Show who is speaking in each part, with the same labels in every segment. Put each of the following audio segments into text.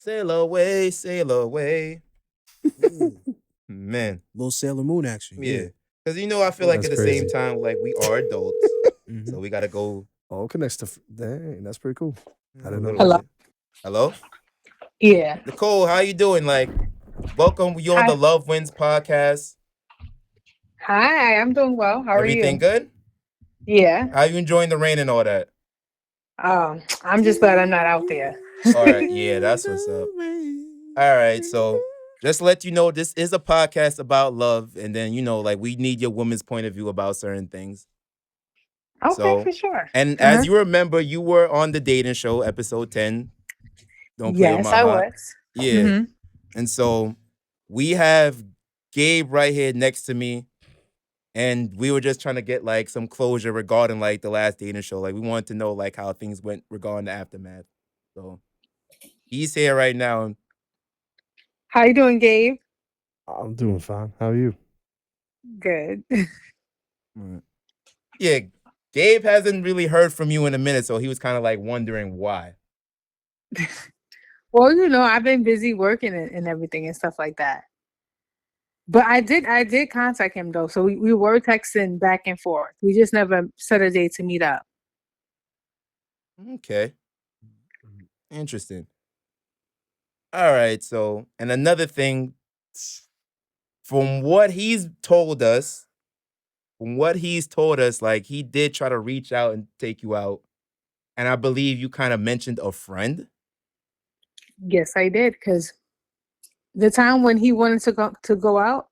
Speaker 1: Sail away, sail away.
Speaker 2: Ooh,
Speaker 1: Man,
Speaker 2: little Sailor Moon action.
Speaker 1: yeah.
Speaker 2: Yeah.
Speaker 1: Because I feel like
Speaker 3: That's
Speaker 1: at the
Speaker 3: crazy.
Speaker 1: same time, like we are adults,
Speaker 2: Mhm.
Speaker 1: so we gotta go
Speaker 3: Oh, connects to. Dang, that's pretty cool. I
Speaker 1: a
Speaker 3: didn't know
Speaker 1: little
Speaker 3: that.
Speaker 4: Hello.
Speaker 1: bit. Hello,
Speaker 4: Yeah.
Speaker 1: Nicole. How you doing? Like, welcome. You on the
Speaker 4: Hi.
Speaker 1: Love Wins podcast?
Speaker 4: Hi. I'm doing well. How are
Speaker 1: Everything
Speaker 4: you?
Speaker 1: good?
Speaker 4: Yeah.
Speaker 1: How you enjoying the rain and all that?
Speaker 4: I'm just glad I'm not out there.
Speaker 1: All right, yeah, that's what's up. All right, so just to let you know, this is a podcast about love, and then like we need your woman's point of view about certain things.
Speaker 4: Okay,
Speaker 1: So,
Speaker 4: for sure.
Speaker 1: and
Speaker 4: Uh-huh.
Speaker 1: as you remember, you were on the dating show, episode 10. Don't play with
Speaker 4: Yes,
Speaker 1: my
Speaker 4: I
Speaker 1: heart.
Speaker 4: was.
Speaker 1: Yeah.
Speaker 4: hmm
Speaker 1: And so we have Gabe right here next to me. And we were just trying to get like some closure regarding like the last dating show. Like we wanted to know like how things went regarding the aftermath. So he's here right now.
Speaker 4: How you doing, Gabe?
Speaker 3: I'm doing fine. How are you?
Speaker 4: Good.
Speaker 1: Mm. Yeah, Gabe hasn't really heard from you in a minute, so he was kind of like wondering why.
Speaker 4: Well, I've been busy working and everything and stuff like that. But I did contact him though. So we were texting back and forth. We just never set a date to meet up.
Speaker 1: Okay, interesting. All right, so and another thing, from what he's told us, like he did try to reach out and take you out, and I believe you kind of mentioned a friend.
Speaker 4: Yes, I did. Because the time when he wanted to go out,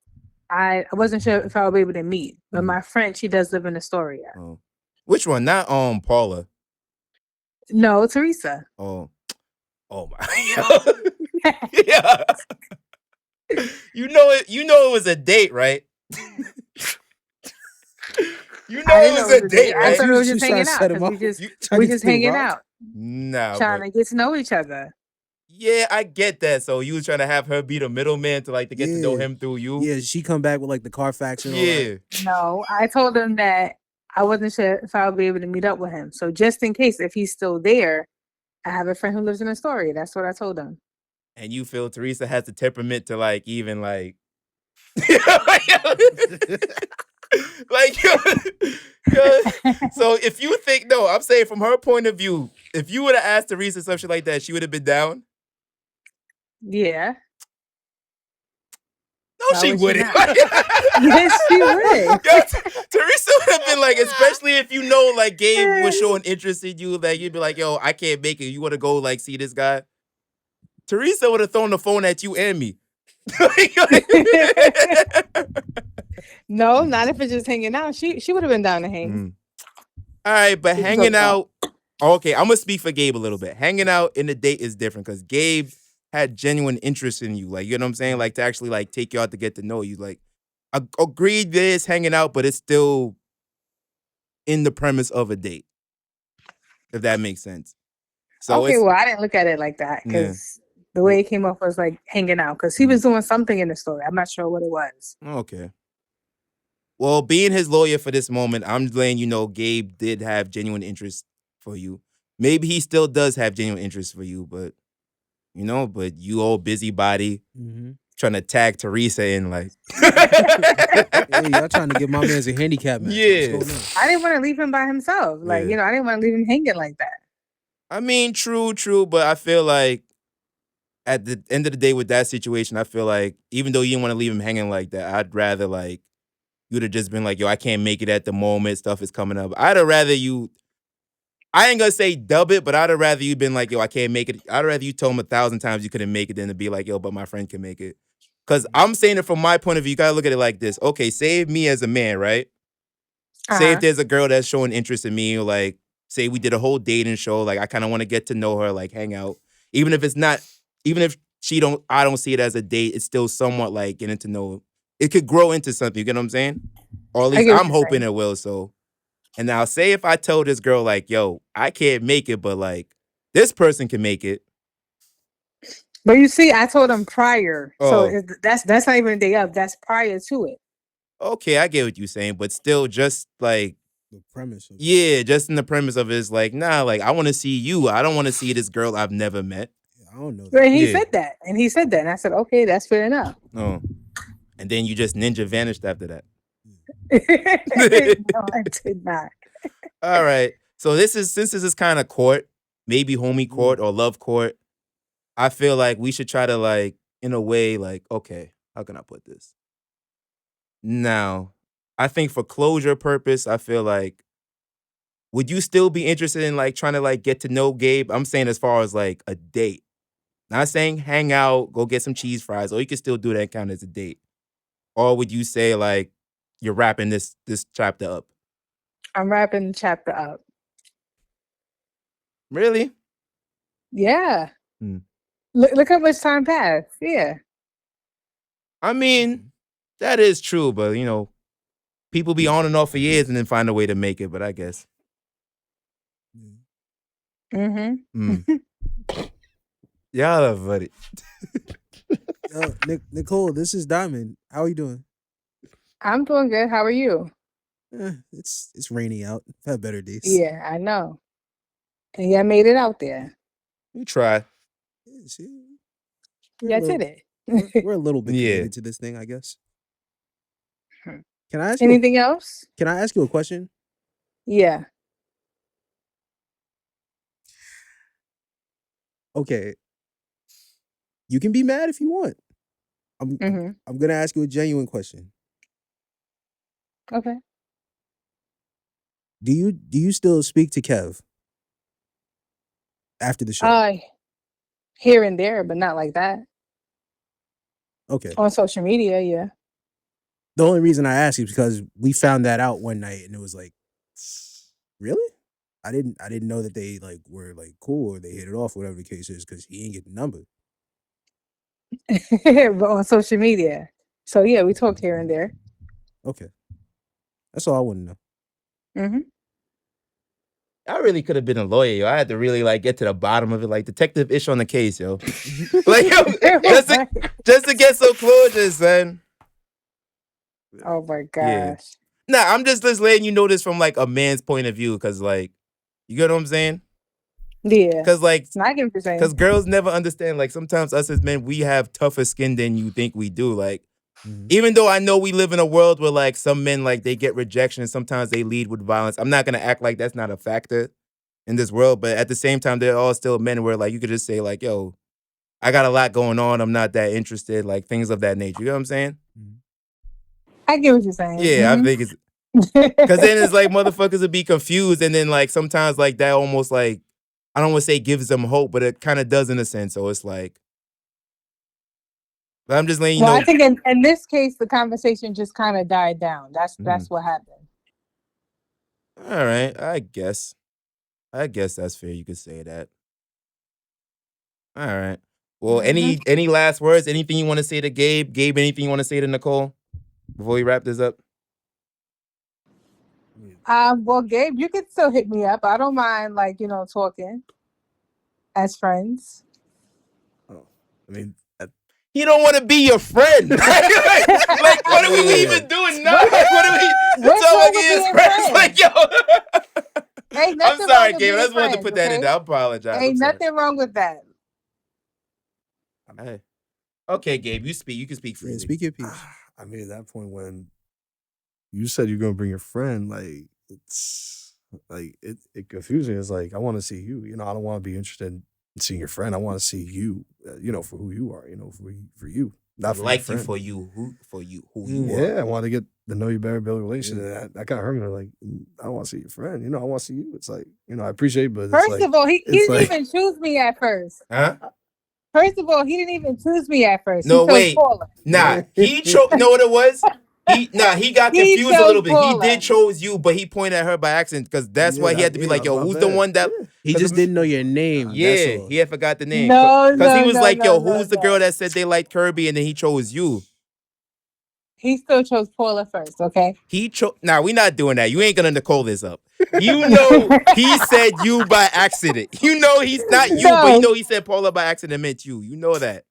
Speaker 4: I wasn't sure if I would be able to meet. But my friend, she does live in Astoria.
Speaker 1: Oh, which one? Not Paula.
Speaker 4: No, Teresa.
Speaker 1: Oh, oh my. Yeah. You know it was a date, right? You know
Speaker 4: I
Speaker 1: it
Speaker 4: didn't know
Speaker 1: was
Speaker 4: it
Speaker 1: a
Speaker 4: was a date.
Speaker 1: date,
Speaker 4: I
Speaker 1: right?
Speaker 4: thought it was
Speaker 2: She
Speaker 4: just
Speaker 2: was trying
Speaker 4: hanging
Speaker 2: to
Speaker 4: out
Speaker 2: set him
Speaker 4: because
Speaker 2: up.
Speaker 4: we just
Speaker 2: Trying
Speaker 4: we
Speaker 2: to get
Speaker 4: just
Speaker 2: to the
Speaker 4: hanging
Speaker 2: rock.
Speaker 4: out,
Speaker 1: Nah,
Speaker 4: trying
Speaker 1: but
Speaker 4: to get to know each other.
Speaker 1: yeah, I get that. So you was trying to have her be the middleman to get to know
Speaker 2: Yeah.
Speaker 1: him through you.
Speaker 2: Yeah, she come back with like the Carfax and all that.
Speaker 1: Yeah.
Speaker 4: No, I told him that I wasn't sure if I would be able to meet up with him. So just in case, if he's still there, I have a friend who lives in Astoria. That's what I told him.
Speaker 1: And you feel Teresa has the temperament to even like like yo, so if you think no, I'm saying from her point of view, if you would have asked Teresa something like that, she would have been down.
Speaker 4: Yeah.
Speaker 1: No,
Speaker 4: Why
Speaker 1: she
Speaker 4: would she
Speaker 1: wouldn't.
Speaker 4: not? Yes, she would.
Speaker 1: Yo, Teresa would have been like, especially if like Gabe was showing interest in you, like you'd be like, yo, I can't make it. You want to go like see this guy? Teresa would have thrown the phone at you and me.
Speaker 4: No, not if it's just hanging out. She would have been down to hang.
Speaker 1: Mm. All right, but
Speaker 4: What you
Speaker 1: hanging
Speaker 4: talking about?
Speaker 1: out. Okay, I'm gonna speak for Gabe a little bit. Hanging out in the date is different because Gabe had genuine interest in you. Like, you know what I'm saying? Like to actually like take you out to get to know you. Like, I agreed there's hanging out, but it's still in the premise of a date, if that makes sense. So
Speaker 4: Okay,
Speaker 1: it's
Speaker 4: well, I didn't look at it like that
Speaker 1: yeah.
Speaker 4: because the way it came off was like hanging out because he was doing something in the story. I'm not sure what it was.
Speaker 1: Okay. Well, being his lawyer for this moment, I'm letting you know Gabe did have genuine interest for you. Maybe he still does have genuine interest for you, but but you old busybody
Speaker 2: Mm-hmm.
Speaker 1: trying to tag Teresa in like
Speaker 2: Hey, y'all trying to give my man's a handicap match.
Speaker 1: Yeah.
Speaker 2: What's going on?
Speaker 4: I didn't want to leave him by himself. Like,
Speaker 1: Yeah.
Speaker 4: I didn't want to leave him hanging like that.
Speaker 1: I mean, true, but I feel like at the end of the day with that situation, I feel like even though you didn't want to leave him hanging like that, I'd rather like you'd have just been like, yo, I can't make it at the moment, stuff is coming up. I'd have rather you I ain't gonna say dub it, but I'd have rather you been like, yo, I can't make it. I'd rather you told him 1,000 times you couldn't make it than to be like, yo, but my friend can make it. Cause I'm saying it from my point of view, you gotta look at it like this. Okay, say me as a man, right? Say if
Speaker 4: Uh-huh.
Speaker 1: there's a girl that's showing interest in me, or like say we did a whole dating show, like I kind of want to get to know her, like hang out. Even if it's not, even if I don't see it as a date, it's still somewhat like getting to know. It could grow into something, you get what I'm saying? Or at
Speaker 4: I
Speaker 1: least
Speaker 4: get what
Speaker 1: I'm
Speaker 4: you're
Speaker 1: hoping
Speaker 4: saying.
Speaker 1: it will. So and now, say if I told this girl, like, yo, I can't make it, but like, this person can make it.
Speaker 4: But you see, I told him prior. So
Speaker 1: Oh,
Speaker 4: that's not even a day up. That's prior to it.
Speaker 1: okay, I get what you're saying, but still, just like,
Speaker 2: The premise of
Speaker 1: yeah, just in the premise of it is like, nah, like, I want to see you. I don't want to see this girl I've never met.
Speaker 2: I don't know
Speaker 4: But
Speaker 2: that.
Speaker 4: he
Speaker 1: Yeah.
Speaker 4: said that, and he said that, and I said, okay, that's fair enough.
Speaker 1: Oh. And then you just ninja vanished after that.
Speaker 4: No, I did not.
Speaker 1: All right. So since this is kind of court, maybe homie court or love court, I feel like we should try to like, in a way, like, okay, how can I put this? Now, I think for closure purpose, I feel like, would you still be interested in like trying to like get to know Gabe? I'm saying as far as like a date. Not saying hang out, go get some cheese fries, or you can still do that kind of as a date. Or would you say like you're wrapping this chapter up?
Speaker 4: I'm wrapping the chapter up.
Speaker 1: Really?
Speaker 4: Yeah.
Speaker 1: Hmm.
Speaker 4: Look how much time passed. Yeah.
Speaker 1: I mean, that is true, but you know, people be on and off for years and then find a way to make it, but I guess.
Speaker 4: Mm-hmm.
Speaker 1: Y'all are funny.
Speaker 2: Nicole, this is Diamond. How are you doing?
Speaker 4: I'm doing good. How are you?
Speaker 2: It's rainy out. I've had better days.
Speaker 4: Yeah, I know. And yeah, I made it out there.
Speaker 1: We try.
Speaker 2: Yeah, see,
Speaker 4: Yeah, I did it.
Speaker 2: we're a little bit
Speaker 1: Yeah.
Speaker 2: committed to this thing, I guess.
Speaker 4: Hmm.
Speaker 2: Can I ask you?
Speaker 4: Anything else?
Speaker 2: Can I ask you a question?
Speaker 4: Yeah.
Speaker 2: Okay. You can be mad if you want.
Speaker 4: Mm-hmm.
Speaker 2: I'm gonna ask you a genuine question.
Speaker 4: Okay.
Speaker 2: Do you still speak to Kev after the show?
Speaker 4: Here and there, but not like that.
Speaker 2: Okay.
Speaker 4: On social media, yeah.
Speaker 2: The only reason I ask is because we found that out one night and it was like, really? I didn't know that they like were like cool or they hit it off, whatever the case is, because he ain't get the number.
Speaker 4: But on social media. So yeah, we talked here and there.
Speaker 2: Okay. That's all I want to know.
Speaker 4: Mm-hmm.
Speaker 1: I really could have been a lawyer, yo. I had to really like get to the bottom of it, like Detective Ish on the case, yo. Like, yo, just to get some closure, son.
Speaker 4: Oh my gosh.
Speaker 1: Yeah. Nah, I'm just letting you know this from like a man's point of view, because like, you get what I'm saying?
Speaker 4: Yeah.
Speaker 1: Because like,
Speaker 4: I get what you're saying.
Speaker 1: because girls never understand. Like sometimes us as men, we have tougher skin than you think we do. Like, even though I know we live in a world where like some men like they get rejection and sometimes they lead with violence, I'm not gonna act like that's not a factor in this world. But at the same time, they're all still men where like you could just say like, yo, I got a lot going on. I'm not that interested. Like things of that nature. You know what I'm saying?
Speaker 4: I get what you're saying.
Speaker 1: Yeah, I think it's because then it's like motherfuckers would be confused, and then like sometimes like that almost like I don't want to say gives them hope, but it kind of does in a sense. So it's like, but I'm just letting you know.
Speaker 4: I think in this case, the conversation just kind of died down. That's what happened.
Speaker 1: All right, I guess that's fair. You could say that. All right. Well, any last words? Anything you want to say to Gabe? Gabe, anything you want to say to Nicole before we wrap this up?
Speaker 4: Well, Gabe, you can still hit me up. I don't mind, like, talking as friends.
Speaker 3: Oh, I mean,
Speaker 1: He don't want to be your friend. like, what are we even doing now? Like, what are we?
Speaker 4: What's
Speaker 1: So
Speaker 4: wrong
Speaker 1: like,
Speaker 4: with
Speaker 1: his
Speaker 4: being
Speaker 1: friends,
Speaker 4: friends?
Speaker 1: like, yo.
Speaker 4: Ain't
Speaker 1: I'm
Speaker 4: nothing
Speaker 1: sorry,
Speaker 4: wrong with
Speaker 1: Gabe. I
Speaker 4: being
Speaker 1: just wanted to
Speaker 4: friends,
Speaker 1: put that in
Speaker 4: okay?
Speaker 1: there. I apologize.
Speaker 4: Ain't
Speaker 1: I'm sorry.
Speaker 4: nothing wrong with that.
Speaker 1: Hey. Okay, Gabe, you speak. You can speak freely.
Speaker 2: Yeah, speak your piece.
Speaker 3: I mean, at that point when you said you're gonna bring your friend, like it's like it confused me. It's like I want to see you. You know, I don't want to be interested in seeing your friend. I want to see you. You know, for who you are. You know, for you, not for
Speaker 1: like
Speaker 3: your friend.
Speaker 1: you for you who you are.
Speaker 3: Yeah, I want to get to know you better, build a relationship. And that kind of hurt me. Like, I don't want to see your friend. You know, I want to see you. It's like, you know, I appreciate, but it's
Speaker 4: First
Speaker 3: like,
Speaker 4: of all, he
Speaker 3: it's
Speaker 4: didn't
Speaker 3: like-
Speaker 4: even choose me at first.
Speaker 1: Huh?
Speaker 4: First of all, he didn't even choose me at first.
Speaker 1: No,
Speaker 4: he chose
Speaker 1: wait.
Speaker 4: Paula.
Speaker 1: Nah, he chose. Know what it was? He got
Speaker 4: He
Speaker 1: confused a little
Speaker 4: chose
Speaker 1: bit.
Speaker 4: Paula.
Speaker 1: He did chose you, but he pointed at her by accident because that's why he had to be like, yo,
Speaker 3: my
Speaker 1: who's the
Speaker 3: bad.
Speaker 1: one that?
Speaker 3: Yeah.
Speaker 2: He just didn't know your name. That's
Speaker 1: Yeah,
Speaker 2: all.
Speaker 1: he had forgot the name.
Speaker 4: No,
Speaker 1: because he was
Speaker 4: no,
Speaker 1: like,
Speaker 4: no,
Speaker 1: yo,
Speaker 4: no,
Speaker 1: who's the
Speaker 4: no.
Speaker 1: girl that said they liked Kirby, and then he chose you.
Speaker 4: He still chose Paula first, okay?
Speaker 1: He chose. Nah, we not doing that. You ain't gonna Nicole this up. You know, he said you by accident. You know he's not you, but you know he said Paula by accident meant you. You know that.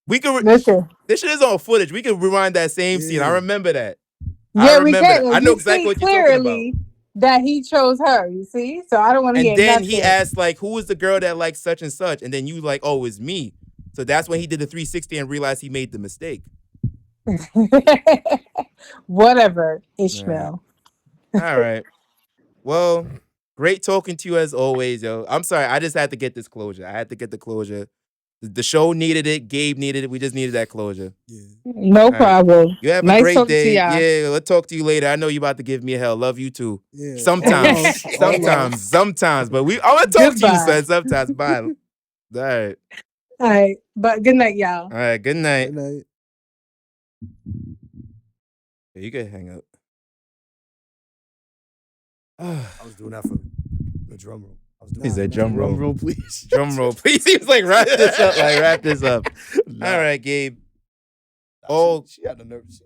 Speaker 1: We could.
Speaker 4: Listen.
Speaker 1: This shit is on footage. We could rewind that same scene. I remember that.
Speaker 4: Yeah, we
Speaker 1: remember
Speaker 4: can.
Speaker 1: that. I know exactly what you're talking about.
Speaker 4: that he chose her. You see, so I don't want to
Speaker 1: And
Speaker 4: hear
Speaker 1: then
Speaker 4: nothing.
Speaker 1: he asked like, "Who was the girl that likes such and such?" And then you like, "Oh, it's me." So that's when he did the 360 and realized he made the mistake.
Speaker 4: Whatever,
Speaker 1: All
Speaker 4: Ishmael.
Speaker 1: right. Well, great talking to you as always, yo. I'm sorry, I just had to get this closure. I had to get the closure. The show needed it. Gabe needed it. We just needed that closure.
Speaker 2: Yeah.
Speaker 4: No
Speaker 1: All right.
Speaker 4: problem.
Speaker 1: You have a
Speaker 4: Nice
Speaker 1: great
Speaker 4: talking to
Speaker 1: day.
Speaker 4: y'all.
Speaker 1: Yeah, let's talk to you later. I know you about to give me hell. Love you too.
Speaker 2: Yeah.
Speaker 1: Sometimes,
Speaker 2: All love.
Speaker 1: sometimes. But I'm gonna talk to you,
Speaker 4: Goodbye.
Speaker 1: son. Sometimes. Bye. All right.
Speaker 4: All right, but good night, y'all.
Speaker 1: All right. Good night.
Speaker 2: Good night.
Speaker 1: Yeah, you can hang up.
Speaker 3: I was doing that for the drum roll. I was doing
Speaker 1: He said drum roll.
Speaker 3: please.
Speaker 1: Drum roll, please. He was like, wrap this up. Like, wrap this up.
Speaker 3: Nah.
Speaker 1: All right, Gabe.
Speaker 3: Nah,
Speaker 1: Oh.
Speaker 3: she had the nerve. She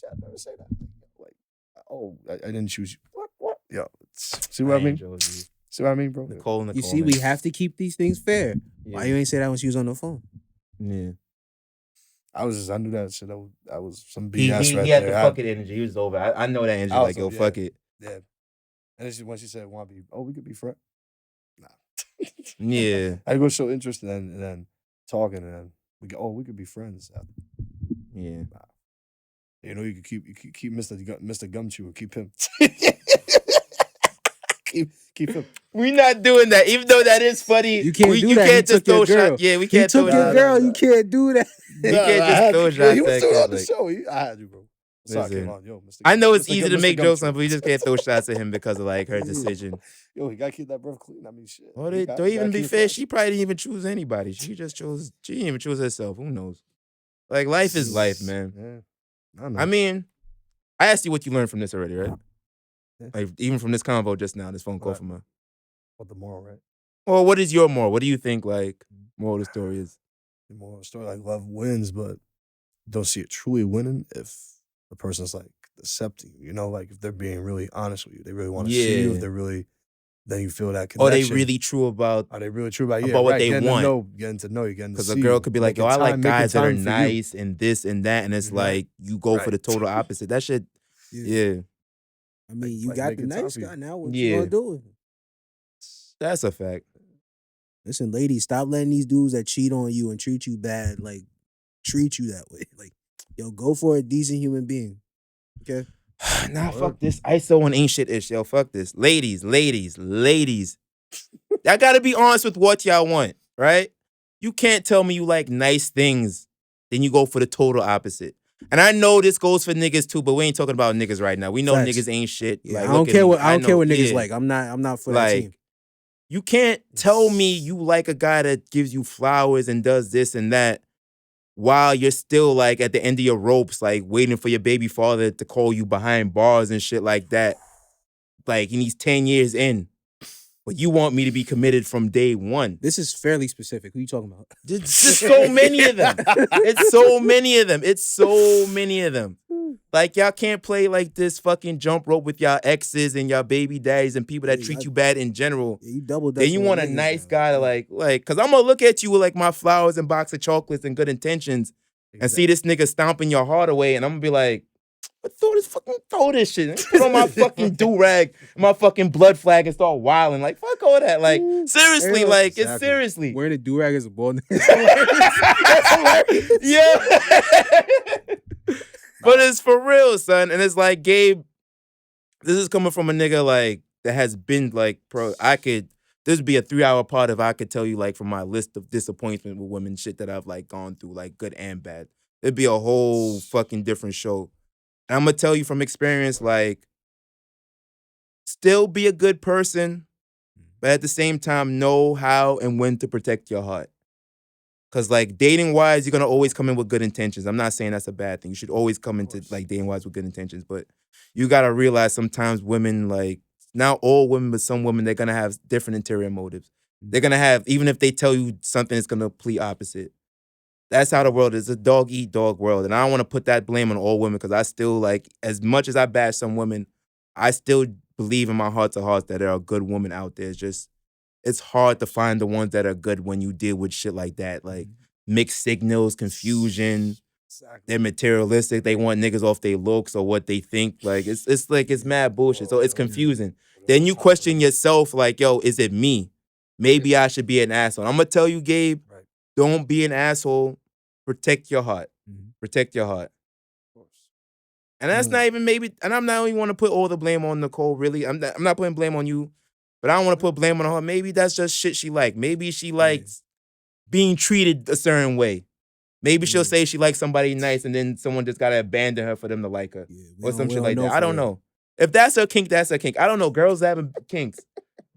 Speaker 3: had the nerve to say that. Like, oh, I didn't choose you. What? Yo, see what I mean? See what I mean, bro?
Speaker 1: Nicole.
Speaker 2: You see, we have to keep these things fair. Why you ain't say that when she was on the phone?
Speaker 1: Yeah.
Speaker 3: I knew that shit. That was some
Speaker 1: He
Speaker 3: BS right
Speaker 1: had
Speaker 3: there.
Speaker 1: the fuck it energy. He was over. I know that energy.
Speaker 3: I was
Speaker 1: Like, yo,
Speaker 3: over, yeah.
Speaker 1: fuck it.
Speaker 3: Yeah. And then when she said, "Want to be? Oh, we could be friends." Nah.
Speaker 1: Yeah.
Speaker 3: I go show interest and then talking and then we go. Oh, we could be friends.
Speaker 1: Yeah.
Speaker 3: Nah. You know, you could keep Mr. Gumchew. Keep him. keep him.
Speaker 1: We not doing that, even though that is funny.
Speaker 2: You can't do
Speaker 1: you
Speaker 2: that.
Speaker 1: Can't
Speaker 2: He
Speaker 1: just
Speaker 2: took your
Speaker 1: throw
Speaker 2: girl.
Speaker 1: shots. Yeah, we
Speaker 2: He
Speaker 1: can't
Speaker 2: took
Speaker 1: throw
Speaker 2: your
Speaker 1: shots.
Speaker 2: girl. You can't do that.
Speaker 1: You can't just throw shots.
Speaker 3: He was
Speaker 1: at
Speaker 3: still
Speaker 1: kids,
Speaker 3: on the
Speaker 1: like-
Speaker 3: show. I had you, bro. So I came
Speaker 1: Listen,
Speaker 3: on. Yo, Mr.
Speaker 1: I know it's
Speaker 3: Mr.
Speaker 1: easy to
Speaker 3: Mr.
Speaker 1: make jokes on,
Speaker 3: Gumchew.
Speaker 1: but we just can't throw shots at him because of like her decision.
Speaker 3: Yo, he gotta keep that breath clean. I mean, shit.
Speaker 1: Well,
Speaker 3: He
Speaker 1: don't
Speaker 3: gotta
Speaker 1: even be
Speaker 3: keep it
Speaker 1: fair.
Speaker 3: fresh.
Speaker 1: She probably didn't even choose anybody. She didn't even choose herself. Who knows? Like, life is life, man.
Speaker 3: Yeah. I know.
Speaker 1: I mean, I asked you what you learned from this already, right?
Speaker 3: Yeah.
Speaker 1: Like, even from this convo just now, this phone call
Speaker 3: Right.
Speaker 1: from her.
Speaker 3: What the moral, right?
Speaker 1: Well, what is your moral? What do you think, like, moral of the story is?
Speaker 3: The moral of the story, like, love wins, but don't see it truly winning if the person's like accepting you. You know, like if they're being really honest with you, they really want to see you.
Speaker 1: Yeah.
Speaker 3: If they're really, then you feel that
Speaker 1: Are
Speaker 3: connection.
Speaker 1: they really true about?
Speaker 3: Are they really true about you?
Speaker 1: about what
Speaker 3: right,
Speaker 1: they
Speaker 3: getting
Speaker 1: want?
Speaker 3: Getting to know you, getting to
Speaker 1: Because
Speaker 3: see
Speaker 1: a girl
Speaker 3: you,
Speaker 1: could be like, yo,
Speaker 3: making
Speaker 1: I like
Speaker 3: time- making
Speaker 1: guys that are
Speaker 3: time for you.
Speaker 1: nice and this and that. And it's
Speaker 3: Right.
Speaker 1: like, you go for
Speaker 3: Right.
Speaker 1: the total opposite. That shit, yeah.
Speaker 2: I mean, you
Speaker 3: like
Speaker 2: got the
Speaker 3: making time
Speaker 2: nice
Speaker 3: for you.
Speaker 2: guy. Now what
Speaker 1: Yeah.
Speaker 2: you gonna do?
Speaker 1: That's a fact.
Speaker 2: Listen, ladies, stop letting these dudes that cheat on you and treat you bad, like, treat you that way. Like, yo, go for a decent human being. Okay?
Speaker 1: Nah, fuck this. ISO and ain't shit ish, yo. Fuck this. Ladies. I gotta be honest with what y'all want, right? You can't tell me you like nice things, then you go for the total opposite. And I know this goes for niggas too, but we ain't talking about niggas right now. We know
Speaker 2: Facts.
Speaker 1: niggas ain't shit.
Speaker 2: Yeah,
Speaker 1: Like,
Speaker 2: I don't
Speaker 1: look at
Speaker 2: care
Speaker 1: me.
Speaker 2: what I don't care
Speaker 1: know,
Speaker 2: what niggas
Speaker 1: yeah.
Speaker 2: like. I'm not for that
Speaker 1: Like,
Speaker 2: team.
Speaker 1: you can't tell me you like a guy that gives you flowers and does this and that while you're still like at the end of your ropes, like waiting for your baby father to call you behind bars and shit like that. Like, and he's 10 years in. But you want me to be committed from day one.
Speaker 2: This is fairly specific. Who you talking about?
Speaker 1: There's just so many of them. It's so many of them. It's so many of them. Like, y'all can't play like this fucking jump rope with y'all exes and y'all baby daddies and people that
Speaker 2: Yeah,
Speaker 1: treat you bad in general.
Speaker 2: Yeah, you double
Speaker 1: Then you want a nice guy to like, cause I'm gonna look at you with like my flowers and box of chocolates and good intentions and see this nigga stomping your heart away, and I'm gonna be like, throw this shit. Put on my fucking do-rag, my fucking blood flag and start wilding. Like, fuck all that. Like, seriously,
Speaker 2: Hell,
Speaker 1: like, it's
Speaker 3: exactly.
Speaker 1: seriously.
Speaker 2: Wearing a do-rag as a bald
Speaker 1: Yeah. But it's for real, son. And it's like, Gabe, this is coming from a nigga like that has been like, bro, this would be a 3-hour part if I could tell you like from my list of disappointment with women, shit that I've like gone through, like good and bad. It'd be a whole fucking different show. And I'm gonna tell you from experience, like, still be a good person, but at the same time, know how and when to protect your heart. Cause like dating wise, you're gonna always come in with good intentions. I'm not saying that's a bad thing. You should always come into like dating wise with good intentions, but you gotta realize sometimes women, like, not all women, but some women, they're gonna have different interior motives. They're gonna have, even if they tell you something, it's gonna complete opposite. That's how the world is. It's a dog eat dog world. And I don't want to put that blame on all women because I still, like, as much as I bash some women, I still believe in my heart to heart that there are good women out there. It's just, it's hard to find the ones that are good when you deal with shit like that. Like mixed signals, confusion,
Speaker 3: Exactly.
Speaker 1: they're materialistic. They want niggas off their looks or what they think. Like it's mad bullshit. So it's confusing. Then you question yourself, like, yo, is it me? Maybe I should be an asshole. I'm gonna tell you, Gabe,
Speaker 3: Right.
Speaker 1: don't be an asshole. Protect your heart. Protect your heart.
Speaker 3: Of course.
Speaker 1: And that's not even maybe, and I'm not even want to put all the blame on Nicole, really. I'm not putting blame on you, but I don't want to put blame on her. Maybe that's just shit she like. Maybe she likes being treated a certain way. Maybe she'll say she likes somebody nice and then someone just gotta abandon her for them to like her. Or some shit like that. I don't know. If that's her kink, that's her kink. I don't know. Girls having kinks.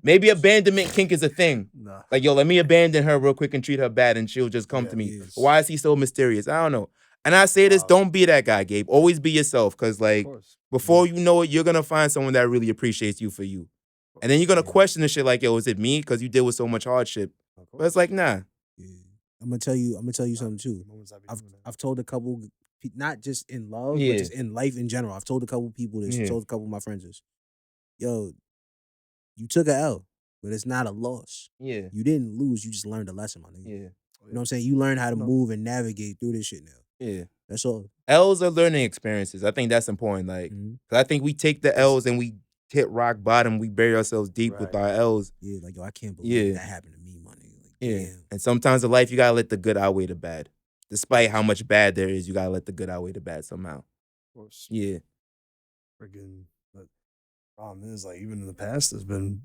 Speaker 1: Maybe abandonment kink is a thing.
Speaker 3: Nah.
Speaker 1: Like, yo, let me abandon her real quick and treat her bad and she'll just come to me.
Speaker 2: yes.
Speaker 1: Why is he so mysterious? I don't know. And I say this, don't be that guy, Gabe. Always be yourself. Cause like before you know it, you're gonna find someone that really appreciates you for you. And then you're gonna question the shit like, yo, is it me? Cause you deal with so much hardship. But it's like, nah.
Speaker 2: Yeah. I'm gonna tell you something too. I've told a couple, not just in love, but just in life in general. I've told a couple people this. Told a couple of my friends this. Yo, you took a L, but it's not a loss.
Speaker 1: Yeah.
Speaker 2: You didn't lose. You just learned a lesson, my nigga.
Speaker 1: Yeah.
Speaker 2: You know what I'm saying? You learn how to move and navigate through this shit now.
Speaker 1: Yeah.
Speaker 2: That's all.
Speaker 1: L's are learning experiences. I think that's important. Like, 'cause I think we take the L's and we hit rock bottom. We bury ourselves deep with our L's.
Speaker 2: Yeah, like, yo, I can't believe that happened to me, my nigga. Like, damn.
Speaker 1: And sometimes in life, you gotta let the good outweigh the bad. Despite how much bad there is, you gotta let the good outweigh the bad somehow.
Speaker 3: Of course.
Speaker 1: Yeah.
Speaker 3: Freaking, but problem is, like, even in the past, there's been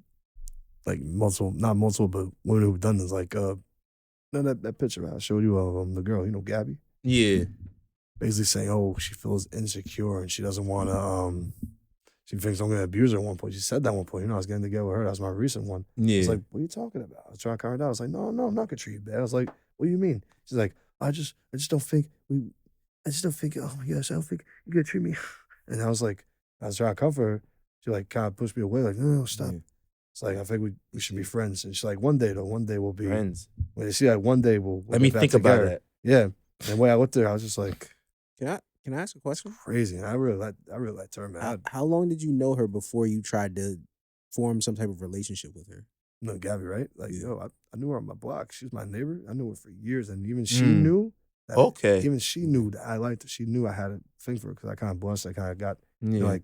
Speaker 3: like not multiple, but women who've done this. Like, that picture I showed you of the girl, Gabby.
Speaker 1: Yeah.
Speaker 3: Basically saying, oh, she feels insecure and she doesn't want to. She thinks I'm gonna abuse her at one point. She said that at one point. I was getting together with her. That was my recent one.
Speaker 1: Yeah.
Speaker 3: I was like, what are you talking about? I was trying to calm her down. I was like, no, I'm not gonna treat you bad. I was like, what do you mean? She's like, I just don't think oh my gosh, I don't think you're gonna treat me. And I was trying to comfort her. She like kind of pushed me away, like, no, stop.
Speaker 1: Yeah.
Speaker 3: It's like, I think we should be friends. And she's like, one day we'll be
Speaker 1: friends.
Speaker 3: When you see that one day we'll
Speaker 1: let me think about that.
Speaker 3: Yeah. And the way I looked at her, I was just like,
Speaker 2: Can I ask a question?
Speaker 3: Crazy. And I really liked her, man.
Speaker 2: How long did you know her before you tried to form some type of relationship with her?
Speaker 3: No, Gabby, right? Like, yo, I knew her on my block. She was my neighbor. I knew her for years. And even she knew that even she knew that I liked her. She knew I had a thing for her because I kind of blushed. I kind of got like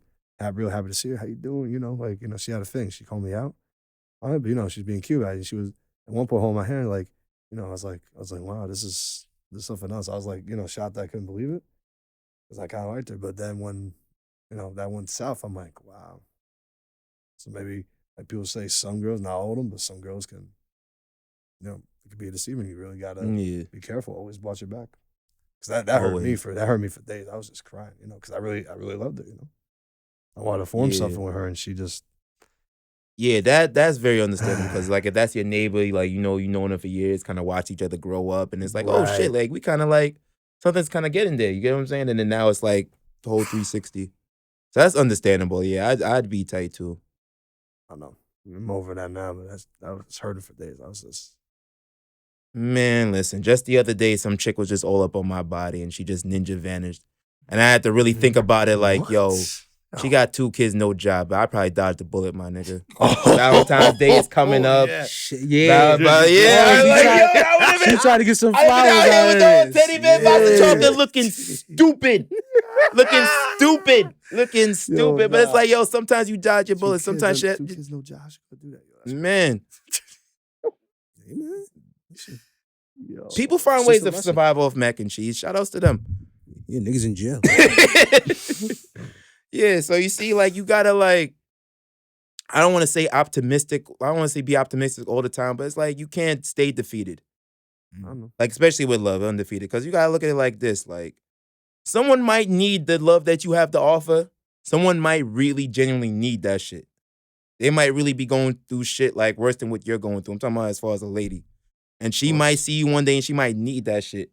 Speaker 3: real happy to see her. How you doing? She had a thing. She called me out on it, but she's being cute. She was at one point holding my hand, like, I was like, wow, this is something else. I was like, shocked that I couldn't believe it. Because I kind of liked her. But then when, that went south, I'm like, wow. So maybe, like people say, some girls, not all of them, but some girls can, it could be deceiving. You really got to be careful. Always watch your back. Because that hurt me for days. I was just crying, because I really loved her, I wanted to form something with her, and she just.
Speaker 1: Yeah, that's very understandable because like if that's your neighbor, like you known her for years, kind of watch each other grow up, and it's like, oh shit, like we kind of like something's kind of getting there. You get what I'm saying? And then now it's like the whole 360. So that's understandable. Yeah, I'd be tight too.
Speaker 3: I know. I'm over that now, but that was hurting for days. I was just.
Speaker 1: Man, listen. Just the other day, some chick was just all up on my body, and she just ninja vanished, and I had to really think about it. Like, yo. She got 2 kids, no job, but I probably dodged the bullet, my nigga. Valentine's Day is coming up.
Speaker 2: Yeah. She tried to get some flowers out
Speaker 1: here with
Speaker 2: of
Speaker 1: those teddy bear box of chocolate looking stupid. Looking stupid. But it's like, yo, sometimes you dodge your bullets. Sometimes shit.
Speaker 3: 2 kids, no job. She could do that.
Speaker 1: Man.
Speaker 3: Yo.
Speaker 1: People find ways to survive off mac and cheese. Shout outs to them.
Speaker 2: Yeah, niggas in jail.
Speaker 1: Yeah, so you see, like, you gotta, like, I don't want to say optimistic. I don't want to say be optimistic all the time, but it's like you can't stay defeated.
Speaker 3: I don't know.
Speaker 1: Like, especially with love, undefeated. Because you gotta look at it like this. Like, someone might need the love that you have to offer. Someone might really genuinely need that shit. They might really be going through shit, like, worse than what you're going through. I'm talking about as far as a lady. And she might see you one day and she might need that shit.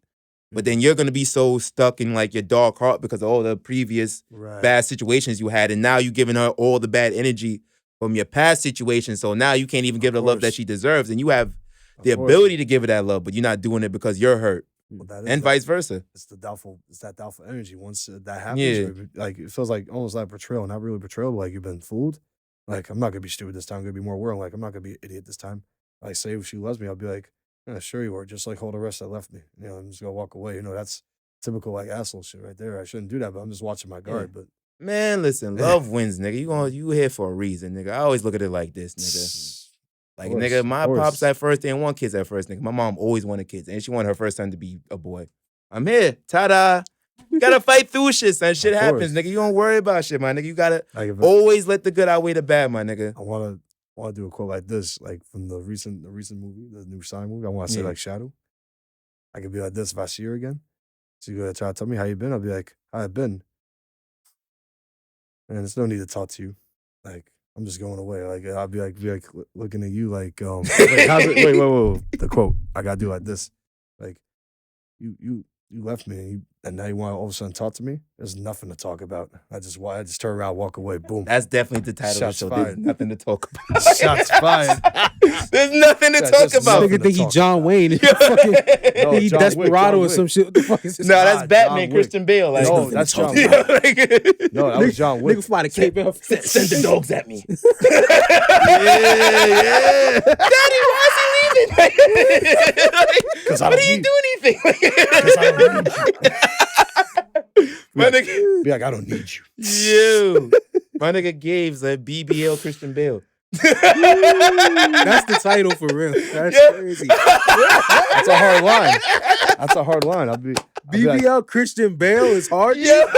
Speaker 1: But then you're going to be so stuck in, like, your dark heart because of all the previous bad situations you had. And now you're giving her all the bad energy from your past situation. So now you can't even give her the love that she deserves. And you have the ability to give her that love, but you're not doing it because you're hurt. And vice versa.
Speaker 3: It's that doubtful energy. Once that happens, like, it feels like almost like betrayal. Not really betrayal, but like you've been fooled. Like, I'm not going to be stupid this time. I'm going to be more aware. Like, I'm not going to be an idiot this time. Like, say if she loves me, I'll be like, yeah, sure you are. Just like hold the rest that left me. I'm just gonna walk away. That's typical like asshole shit right there. I shouldn't do that, but I'm just watching my guard. But
Speaker 1: Man, listen, love wins, nigga. You here for a reason, nigga. I always look at it like this, nigga. Like,
Speaker 3: course,
Speaker 1: nigga,
Speaker 3: of
Speaker 1: my
Speaker 3: course.
Speaker 1: pops at first didn't want kids at first, nigga. My mom always wanted kids, and she wanted her first son to be a boy. I'm here. Ta-da. You gotta fight through shit, son. Shit
Speaker 3: Of
Speaker 1: happens,
Speaker 3: course.
Speaker 1: nigga. You don't worry about shit, my nigga. You gotta
Speaker 3: Like if
Speaker 1: always let the good outweigh the bad, my nigga.
Speaker 3: I want to do a quote like this, like from the recent movie, the new Sign movie. I want to say
Speaker 1: Yeah.
Speaker 3: like Shadow. I could be like this if I see her again. She's gonna try to tell me how you been. I'll be like, how I been. And there's no need to talk to you. Like I'm just going away. Like I'll be like looking at you like wait, how's it? Wait. The quote I gotta do like this. Like you left me and now you want to all of a sudden talk to me? There's nothing to talk about. I just turn around, walk away, boom.
Speaker 1: That's definitely the title
Speaker 3: Shots
Speaker 1: of the show. There's
Speaker 3: fired.
Speaker 1: nothing to talk about.
Speaker 3: Shots fired.
Speaker 1: There's nothing to
Speaker 3: Yeah,
Speaker 1: talk
Speaker 3: there's
Speaker 1: about.
Speaker 3: nothing
Speaker 2: Nigga think he
Speaker 3: talk
Speaker 2: John
Speaker 3: about.
Speaker 2: Wayne.
Speaker 1: Yeah.
Speaker 2: Fucking,
Speaker 3: No,
Speaker 2: he
Speaker 3: John Wick,
Speaker 2: Desperado
Speaker 3: John
Speaker 2: or
Speaker 3: Wick.
Speaker 2: some shit. What the fuck is this?
Speaker 1: No, that's
Speaker 3: John
Speaker 1: Batman,
Speaker 3: Wick.
Speaker 1: Christian Bale. Like,
Speaker 3: No,
Speaker 2: nothing to
Speaker 3: that's
Speaker 2: talk
Speaker 3: John
Speaker 2: about.
Speaker 3: Wick.
Speaker 1: Like,
Speaker 3: No, that was John Wick.
Speaker 2: Nigga fly the cape off.
Speaker 1: send the dogs at me.
Speaker 3: Yeah.
Speaker 1: Daddy, why is he leaving?
Speaker 3: Because I
Speaker 1: What
Speaker 3: don't
Speaker 1: do you
Speaker 3: need
Speaker 1: do anything?
Speaker 3: Because I don't need you.
Speaker 1: My nigga,
Speaker 3: Be like, I don't need you.
Speaker 1: yo, my nigga Gabe's a BBL Christian Bale.
Speaker 2: That's the title for real. That's
Speaker 1: Yeah.
Speaker 2: crazy.
Speaker 3: That's a hard line. That's a hard line. I'll be like,
Speaker 2: BBL Christian Bale is hard.
Speaker 1: Yeah.
Speaker 3: wait.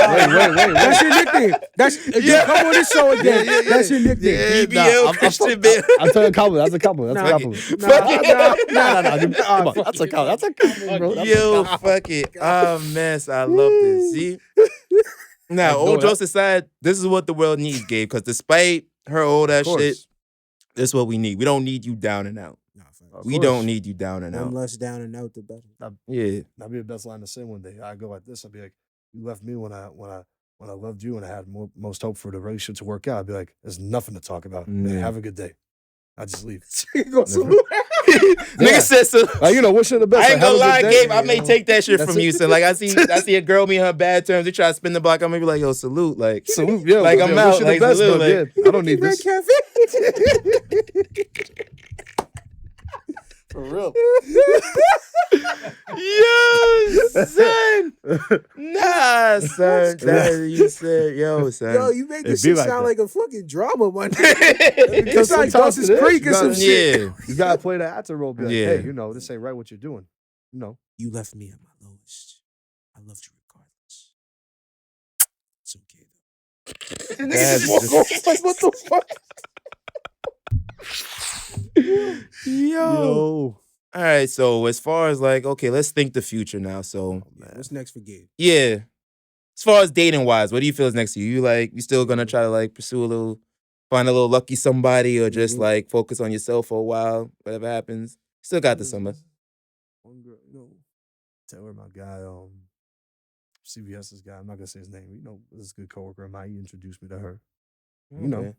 Speaker 2: That's your nickname. If you come on this show again,
Speaker 3: Yeah.
Speaker 2: that's your nickname.
Speaker 1: Yeah. BBL Christian Bale.
Speaker 3: I'm telling you a compliment. That's a compliment. That's a compliment.
Speaker 2: Nah,
Speaker 3: That's a compliment. That's a compliment, bro. That's a
Speaker 1: Yo,
Speaker 3: compliment.
Speaker 1: fuck it. Oh, mess. I love this. See? Now,
Speaker 3: Like,
Speaker 1: all
Speaker 3: no,
Speaker 1: jokes aside, this is what the world needs, Gabe, because despite her old ass
Speaker 3: Of course.
Speaker 1: shit, this is what we need. We don't need you down and out.
Speaker 3: Of
Speaker 1: We
Speaker 3: course.
Speaker 1: don't need you down and
Speaker 2: One
Speaker 1: out.
Speaker 2: less down and out, the better.
Speaker 1: Yeah.
Speaker 3: That'd be the best line to say one day. I go like this. I'd be like, you left me when I loved you and I had most hope for the relationship to work out. I'd be like, there's nothing to talk about. Man,
Speaker 1: Yeah.
Speaker 3: have a good day. I just leave.
Speaker 1: Nigga said so.
Speaker 3: Like, wish her the best.
Speaker 1: I ain't
Speaker 3: Like,
Speaker 1: gonna
Speaker 3: have a
Speaker 1: lie,
Speaker 3: good day,
Speaker 1: Gabe. I
Speaker 3: you
Speaker 1: may
Speaker 3: know?
Speaker 1: take that shit
Speaker 3: That's
Speaker 1: from
Speaker 3: it.
Speaker 1: you, son. Like I see a girl me in her bad terms. They try to spin the block. I'm gonna be like, yo, salute. Like,
Speaker 3: Salute, yeah.
Speaker 1: Like,
Speaker 3: yeah,
Speaker 1: I'm
Speaker 3: wish
Speaker 1: out,
Speaker 3: her the
Speaker 1: like,
Speaker 3: best,
Speaker 1: salute,
Speaker 3: but
Speaker 1: like-
Speaker 3: yeah, I don't need
Speaker 2: Red
Speaker 3: this.
Speaker 2: Cafe.
Speaker 3: For real.
Speaker 1: yo, son. Nah, son. You said, yo, son.
Speaker 2: Yo, you make this
Speaker 3: It be
Speaker 2: shit
Speaker 3: like
Speaker 2: sound
Speaker 3: that.
Speaker 2: like a fucking drama, man.
Speaker 3: Because
Speaker 2: It's like
Speaker 3: sometimes
Speaker 2: Dawson's
Speaker 3: it is.
Speaker 2: Creek or
Speaker 3: You
Speaker 2: some
Speaker 3: gotta-
Speaker 2: shit.
Speaker 1: Yeah.
Speaker 3: You gotta play the actor role. Be like,
Speaker 1: Yeah.
Speaker 3: hey, this ain't right what you're doing.
Speaker 2: You left me at my lowest. I loved you regardless. It's okay though.
Speaker 1: That's just-
Speaker 3: like, what the fuck?
Speaker 1: Yo. All right, so as far as like, okay, let's think the future now. So,
Speaker 2: What's next for Gabe?
Speaker 1: yeah. As far as dating wise, what do you feel is next to you? You still gonna try to like pursue find a little lucky somebody or just
Speaker 2: Mhm.
Speaker 1: like focus on yourself for a while, whatever happens? Still got the summer.
Speaker 3: One girl, tell her my guy, CVS's guy. I'm not gonna say his name. This is a good coworker of mine. He introduced me to her.
Speaker 1: Okay.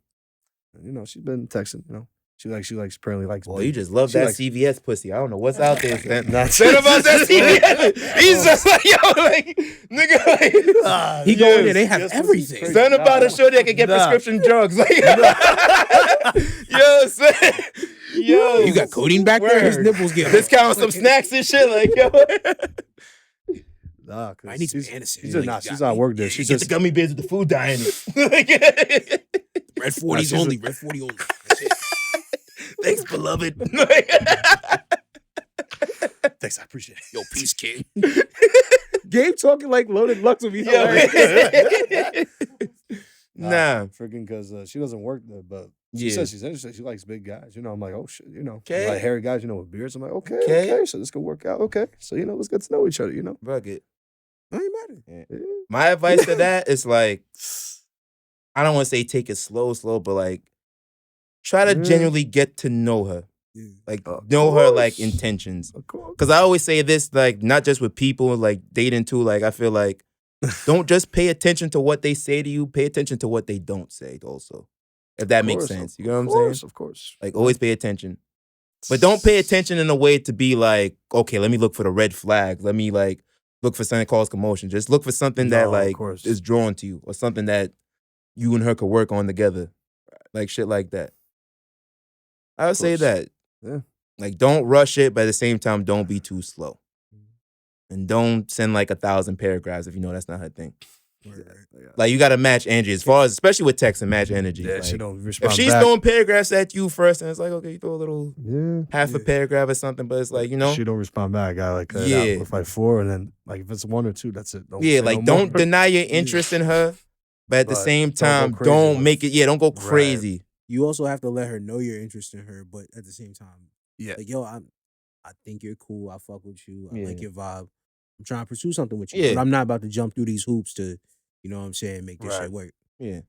Speaker 3: And, she's been texting. She apparently likes.
Speaker 1: Well,
Speaker 3: big-
Speaker 1: you just love
Speaker 3: she
Speaker 1: that
Speaker 3: likes-
Speaker 1: CVS pussy. I don't know what's out there.
Speaker 3: Nah.
Speaker 1: Say about that CVS. He's just like, yo, like, nigga, like,
Speaker 2: He go in there, they have
Speaker 3: yes,
Speaker 2: everything.
Speaker 3: crazy.
Speaker 1: son about a show that can get
Speaker 3: Nah.
Speaker 1: prescription drugs. Like, yo, son. Yo.
Speaker 2: You got codeine back there? His
Speaker 1: Word.
Speaker 2: nipples get
Speaker 1: Discount on some snacks and shit. Like, yo.
Speaker 3: Nah, 'cause
Speaker 2: I need some
Speaker 3: she's-
Speaker 2: Anderson.
Speaker 3: She's
Speaker 2: Like,
Speaker 3: not. She's
Speaker 2: got
Speaker 3: not
Speaker 2: me.
Speaker 3: work there.
Speaker 2: Yeah,
Speaker 3: She's
Speaker 1: Get
Speaker 3: just
Speaker 1: the gummy bears with the food dying.
Speaker 2: Red 40s
Speaker 3: she's
Speaker 2: only. Red 40 only. That's it.
Speaker 1: Thanks, beloved.
Speaker 3: Thanks, I appreciate it.
Speaker 2: Yo, peace, kid. Gabe talking like Loaded Lux would be
Speaker 1: Yo.
Speaker 2: hilarious.
Speaker 1: Nah.
Speaker 3: freaking because she doesn't work there, but she
Speaker 1: Yeah.
Speaker 3: says she's interested. She likes big guys. I'm like, oh shit,
Speaker 1: Okay.
Speaker 3: like hairy guys, with beards. I'm like, okay,
Speaker 1: Okay.
Speaker 3: okay, so this could work out. Okay, so let's get to know each other.
Speaker 1: Fuck it.
Speaker 2: I ain't mad at it.
Speaker 3: Yeah.
Speaker 1: My advice to that is like, I don't want to say take it slow, but like, try to
Speaker 3: Yeah.
Speaker 1: genuinely get to know her.
Speaker 2: Yeah.
Speaker 1: Like,
Speaker 3: Of
Speaker 1: know her like
Speaker 3: course.
Speaker 1: intentions.
Speaker 3: Of course.
Speaker 1: Because I always say this, like, not just with people, like dating too. Like, I feel like, don't just pay attention to what they say to you. Pay attention to what they don't say also. If that makes sense. You know what I'm saying?
Speaker 3: Of course.
Speaker 1: Like, always pay attention. But don't pay attention in a way to be like, okay, let me look for the red flags. Let me like look for something that causes commotion. Just look for something that
Speaker 3: No, of
Speaker 1: like
Speaker 3: course.
Speaker 1: is drawn to you or something that you and her could work on together. Like shit like that. I would say
Speaker 3: course.
Speaker 1: that.
Speaker 3: Yeah.
Speaker 1: Like don't rush it, but at the same time, don't be too slow. And don't send like 1,000 paragraphs if you know that's not her thing.
Speaker 2: Word,
Speaker 3: Yeah.
Speaker 1: Like you gotta match energy as far as, especially with text and match energy.
Speaker 3: Yeah,
Speaker 1: Like,
Speaker 3: she don't
Speaker 1: if
Speaker 3: respond
Speaker 1: she's
Speaker 3: back.
Speaker 1: throwing paragraphs at you first, and it's like, okay, you throw a little half a
Speaker 2: Yeah.
Speaker 1: paragraph or something, but it's like, you know,
Speaker 3: She don't respond back. I like cut it
Speaker 1: Yeah.
Speaker 3: out with like 4, and then like if it's 1 or 2, that's it. Don't
Speaker 1: yeah,
Speaker 3: say
Speaker 1: like
Speaker 3: no
Speaker 1: don't
Speaker 3: more.
Speaker 1: deny your interest in her, but at the
Speaker 3: But
Speaker 1: same
Speaker 3: don't go
Speaker 1: time,
Speaker 3: crazy
Speaker 1: don't
Speaker 3: with-
Speaker 1: make it. Yeah, don't go
Speaker 3: Right.
Speaker 1: crazy.
Speaker 2: You also have to let her know your interest in her, but at the same time,
Speaker 3: Yeah.
Speaker 2: like, yo, I think you're cool. I fuck with you. I like
Speaker 1: Yeah.
Speaker 2: your vibe. I'm trying to pursue something with you,
Speaker 1: Yeah.
Speaker 2: but I'm not about to jump through these hoops to, you know what I'm saying, make this
Speaker 3: Right.
Speaker 2: shit work.
Speaker 1: Yeah,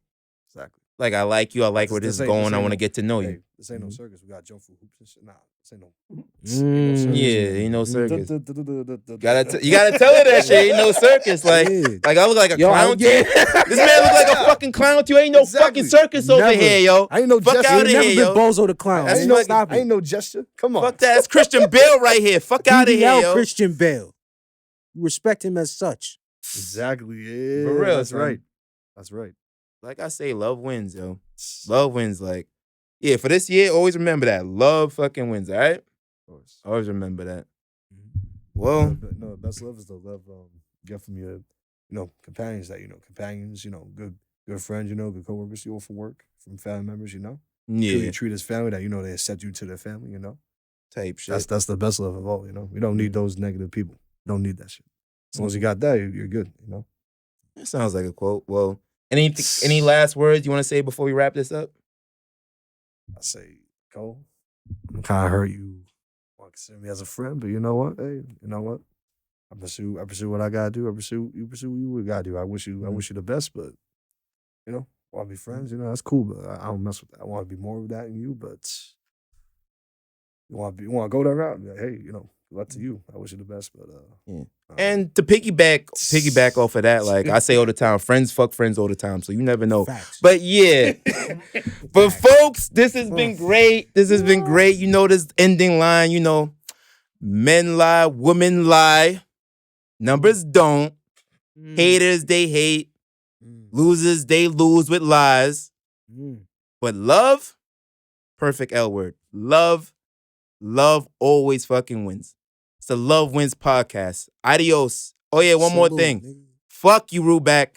Speaker 3: Exactly.
Speaker 1: like I like you. I like where this is going. I want to get to know you.
Speaker 3: Hey, this ain't no
Speaker 2: Mhm.
Speaker 3: circus. We got to jump through hoops and shit. Nah, this ain't no.
Speaker 1: Yeah, ain't no
Speaker 2: Mm.
Speaker 1: circus.
Speaker 3: Gotta
Speaker 1: You gotta tell her that shit. Ain't no circus. Like,
Speaker 2: Yeah.
Speaker 1: like I look like a
Speaker 2: Yo,
Speaker 1: clown to you. This man look like a fucking clown to you. Ain't no
Speaker 3: Exactly.
Speaker 1: fucking circus over
Speaker 2: Never.
Speaker 1: here, yo.
Speaker 3: I ain't no
Speaker 1: Fuck
Speaker 3: gesture.
Speaker 1: outta
Speaker 2: Ain't never
Speaker 1: here,
Speaker 2: been
Speaker 1: yo.
Speaker 2: Bozo the Clown.
Speaker 1: That's
Speaker 3: I ain't
Speaker 2: Ain't
Speaker 3: no,
Speaker 2: stop
Speaker 3: I ain't
Speaker 2: it.
Speaker 3: no gesture. Come on.
Speaker 1: Fuck that. It's Christian Bale right here. Fuck out of here,
Speaker 2: BBL
Speaker 1: yo.
Speaker 2: Christian Bale. You respect him as such.
Speaker 3: Exactly. Yeah.
Speaker 1: For real,
Speaker 3: That's
Speaker 1: son.
Speaker 3: right. That's right.
Speaker 1: Like I say, love wins, yo. Love wins. Like, yeah, for this year, always remember that. Love fucking wins, all right?
Speaker 3: Of course.
Speaker 1: Always remember that.
Speaker 2: Mm-hmm.
Speaker 1: Well,
Speaker 3: No, best love is the love you get from your, companions companions, good friends, good coworkers you all from work, from family members, People
Speaker 1: yeah,
Speaker 3: you treat as family that they accept you to their family,
Speaker 1: type shit.
Speaker 3: That's the best love of all, We don't need those negative people. We don't need that shit. As long as you got that, you're good,
Speaker 1: That sounds like a quote. Well, any last words you want to say before we wrap this up?
Speaker 3: I say, Cole, I'm kind of hurt you want to consider me as a friend, but you know what? Hey, you know what? I pursue what I gotta do. You pursue what you gotta do. I wish you the best, but want to be friends. That's cool, but I don't mess with that. I want to be more of that in you, but you want to go that route. Like, hey, up to you. I wish you the best, but
Speaker 1: Yeah. And to piggyback off of that, like I say all the time, friends fuck friends all the time, so you never know.
Speaker 2: Facts.
Speaker 1: But yeah, but folks, this has been great. This has been great. This ending line, men lie, women lie, numbers don't. Haters, they hate. Losers, they lose with lies. But love, perfect L word. Love always fucking wins. It's the Love Wins podcast. Adios. Oh yeah, one more
Speaker 2: Salute,
Speaker 1: thing.
Speaker 2: nigga.
Speaker 1: Fuck you, Ruback.